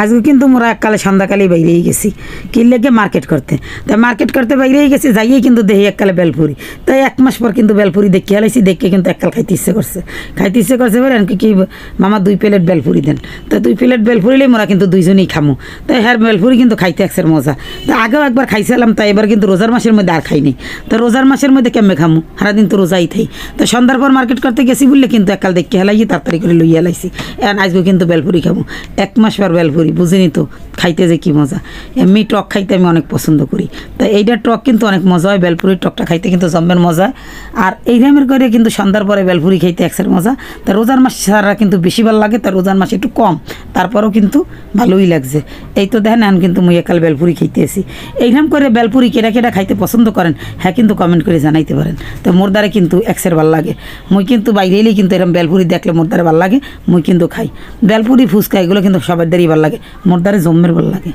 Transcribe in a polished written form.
আজকে কিন্তু মোরা এককালে সন্ধ্যাকালেই বাইরেই গেছি কিনলেকে মার্কেট করতে, তাই মার্কেট করতে বাইরেই গেছি, যাইয়ে কিন্তু দেখি এককালে বেলপুরি। তাই 1 মাস পর কিন্তু বেলপুরি দেখে হেলাইছি, দেখে কিন্তু এককাল খাইতে ইচ্ছে করছে বলে কি মামা 2 প্লেট বেলপুরি দেন। তো 2 প্লেট বেলপুরিলেই মোরা কিন্তু দুইজনেই খামো। তাই হ্যাঁ বেলপুরি কিন্তু খাইতে একসের মজা। তা আগেও একবার খাইছিলাম, তাই এবার কিন্তু রোজার মাসের মধ্যে আর খাইনি। তো রোজার মাসের মধ্যে কেমনে খামো, সারাদিন তো রোজাই থাই। তো সন্ধ্যার পর মার্কেট করতে গেছি বললে কিন্তু এককাল দেখে হেলাইছি, তাড়াতাড়ি করে লইয়া হেলাইছি। এখন আজকে কিন্তু বেলপুরি খাবো, 1 মাস পর বেলপুরি, বুঝিনি তো খাইতে যে কি মজা। এমনি টক খাইতে আমি অনেক পছন্দ করি, তাই এইটার টক কিন্তু অনেক মজা হয়, বেলপুরির টকটা খাইতে কিন্তু জম্মের মজা। আর এই রামের করে কিন্তু সন্ধ্যার পরে বেলপুরি খাইতে একসের মজা। তা রোজার মাস ছাড়া কিন্তু বেশি ভালো লাগে, তার রোজার মাসে একটু কম, তারপরেও কিন্তু ভালোই লাগছে। এই তো দেখেন এখন কিন্তু মুই একাল বেলপুরি খাইতে আসি। এইরকম করে বেলপুরি কেটা কেটা খাইতে পছন্দ করেন, হ্যাঁ কিন্তু কমেন্ট করে জানাইতে পারেন। তো মোর দ্বারে কিন্তু একসের ভাল লাগে, মুই কিন্তু বাইরে এলেই কিন্তু এরকম বেলপুরি দেখলে মোর দ্বারে ভাল লাগে, মুই কিন্তু খাই। বেলপুরি ফুচকা এগুলো কিন্তু সবার দ্বারই ভাল লাগে, মোর দ্বারে জম্মের ভাল লাগে।